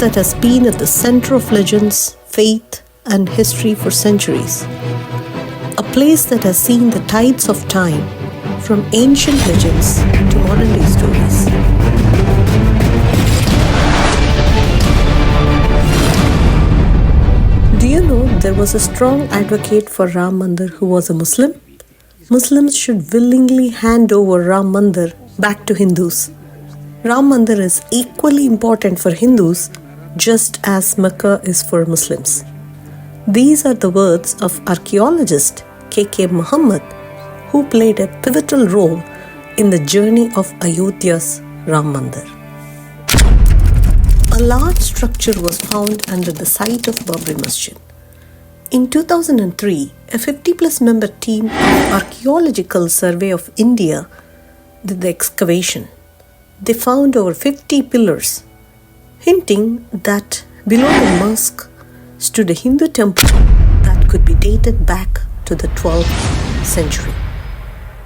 that has been at the center of legends, faith, and history for centuries. A place that has seen the tides of time, from ancient legends to modern day stories. Do you know there was a strong advocate for Ram Mandir who was a Muslim? Muslims should willingly hand over Ram Mandir back to Hindus. Ram Mandir is equally important for Hindus just as Mecca is for Muslims. These are the words of archaeologist K.K. Muhammad, who played a pivotal role in the journey of Ayodhya's Ram Mandir. A large structure was found under the site of Babri Masjid. In 2003, a 50-plus member team of Archaeological Survey of India did the excavation. They found over 50 pillars, hinting that below the mosque stood a Hindu temple that could be dated back to the 12th century.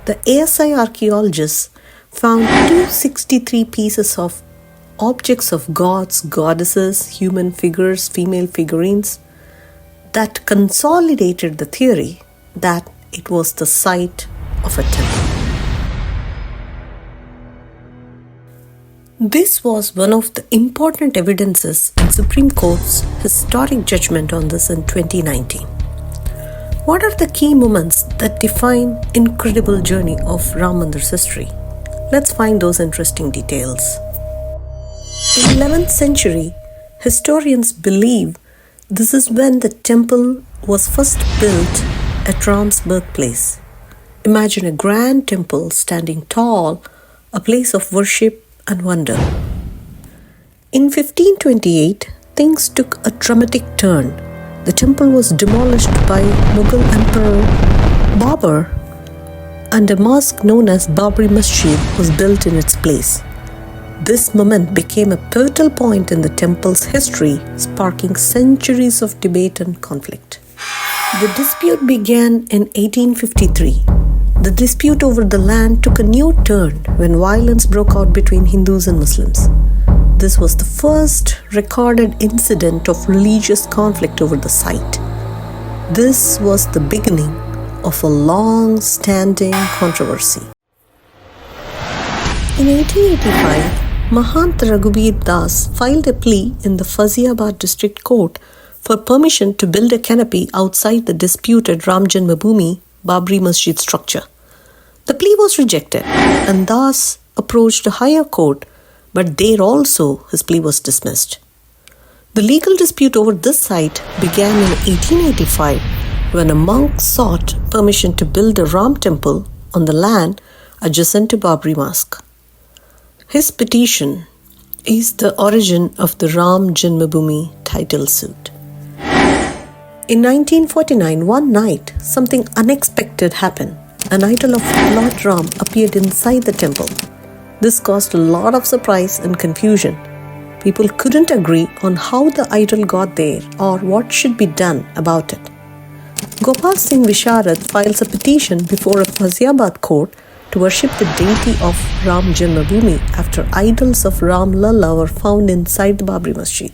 The ASI archaeologists found 263 pieces of objects of gods, goddesses, human figures, female figurines that consolidated the theory that it was the site of a temple. This was one of the important evidences in Supreme Court's historic judgment on this in 2019. What are the key moments that define incredible journey of Ram Mandir's history? Let's find those interesting details. In 11th century, historians believe this is when the temple was first built at Ram's birthplace. Imagine a grand temple standing tall, a place of worship and wonder. In 1528, things took a dramatic turn. The temple was demolished by Mughal Emperor Babur, and a mosque known as Babri Masjid was built in its place. This moment became a pivotal point in the temple's history, sparking centuries of debate and conflict. The dispute began in 1853. The dispute over the land took a new turn when violence broke out between Hindus and Muslims. This was the first recorded incident of religious conflict over the site. This was the beginning of a long-standing controversy. In 1885, Mahant Raghubir Das filed a plea in the Faziabad district court for permission to build a canopy outside the disputed Ram Janmabhoomi Babri Masjid structure. The plea was rejected and Das approached a higher court, but there also his plea was dismissed. The legal dispute over this site began in 1885 when a monk sought permission to build a Ram temple on the land adjacent to Babri Mosque. His petition is the origin of the Ram Janmabhoomi title suit. In 1949, one night, something unexpected happened. An idol of Lord Ram appeared inside the temple. This caused a lot of surprise and confusion. People couldn't agree on how the idol got there or what should be done about it. Gopal Singh Visharad files a petition before a Faziabad court to worship the deity of Ram Janmabhoomi after idols of Ram Lalla were found inside the Babri Masjid.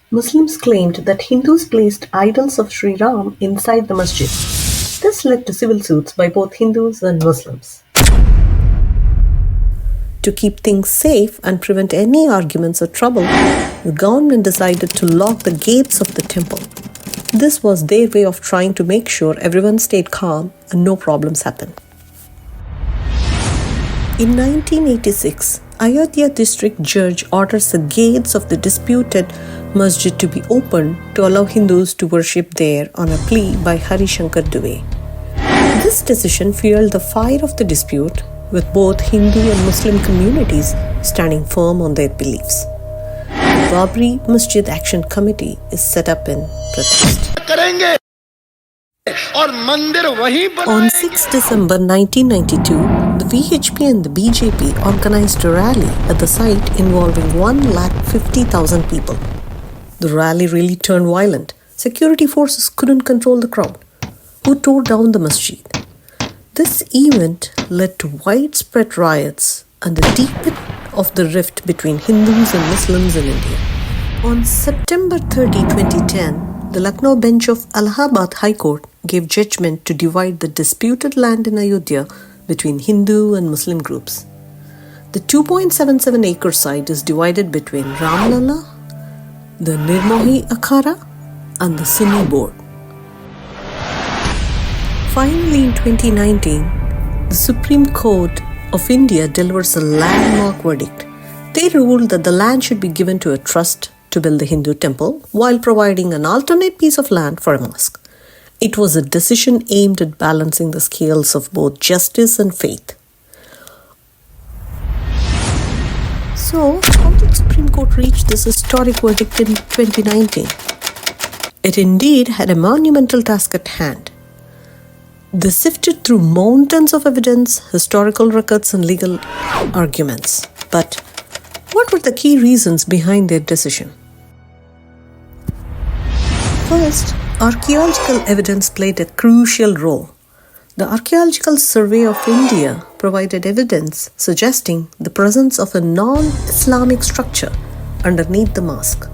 Muslims claimed that Hindus placed idols of Sri Ram inside the masjid. This led to civil suits by both Hindus and Muslims. To keep things safe and prevent any arguments or trouble, the government decided to lock the gates of the temple. This was their way of trying to make sure everyone stayed calm and no problems happened. In 1986, Ayodhya district judge orders the gates of the disputed masjid to be opened to allow Hindus to worship there on a plea by Hari Shankar Dubey. This decision fueled the fire of the dispute, with both Hindu and Muslim communities standing firm on their beliefs. The Babri Masjid Action Committee is set up in protest. On 6 December 1992, the VHP and the BJP organized a rally at the site involving 150,000 people. The rally really turned violent. Security forces couldn't control the crowd, who tore down the masjid. This event led to widespread riots and the deepening of the rift between Hindus and Muslims in India. On September 30, 2010, the Lucknow bench of Allahabad High Court gave judgment to divide the disputed land in Ayodhya between Hindu and Muslim groups. The 2.77 acre site is divided between Ramlala, the Nirmohi Akhara, and the Sunni board. Finally, in 2019, the Supreme Court of India delivers a landmark verdict. They ruled that the land should be given to a trust to build the Hindu temple while providing an alternate piece of land for a mosque. It was a decision aimed at balancing the scales of both justice and faith. So, how did Supreme Court reach this historic verdict in 2019? It indeed had a monumental task at hand. They sifted through mountains of evidence, historical records, and legal arguments. But what were the key reasons behind their decision? First, archaeological evidence played a crucial role. The Archaeological Survey of India provided evidence suggesting the presence of a non-Islamic structure underneath the mosque.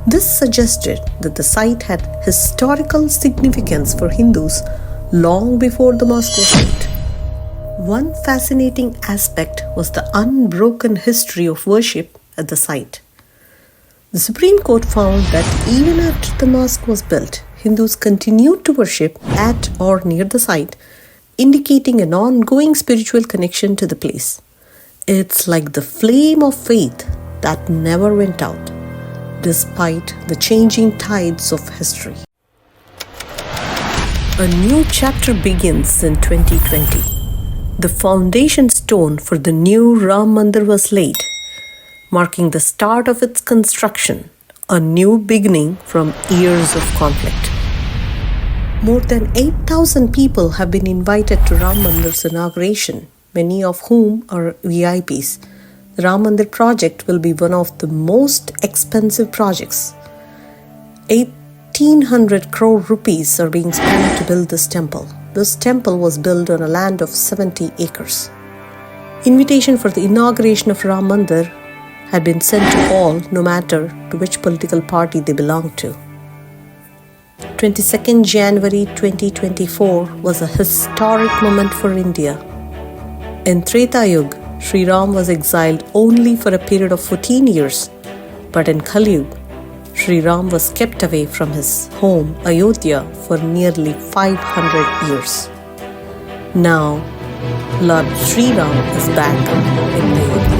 This suggested that the site had historical significance for Hindus long before the mosque was built. One fascinating aspect was the unbroken history of worship at the site. The Supreme Court found that even after the mosque was built, Hindus continued to worship at or near the site, indicating an ongoing spiritual connection to the place. It's like the flame of faith that never went out, despite the changing tides of history. A new chapter begins in 2020. The foundation stone for the new Ram Mandir was laid, marking the start of its construction, a new beginning from years of conflict. More than 8,000 people have been invited to Ram Mandir's inauguration, many of whom are VIPs. The Ram Mandir project will be one of the most expensive projects. 1,800 crore rupees are being spent to build this temple. This temple was built on a land of 70 acres. Invitation for the inauguration of Ram Mandir had been sent to all, no matter to which political party they belonged to. 22nd January 2024 was a historic moment for India. In Treta Yuga, Sri Ram was exiled only for a period of 14 years, but in Kali Yuga, Sri Ram was kept away from his home, Ayodhya, for nearly 500 years. Now, Lord Sri Ram is back in Ayodhya.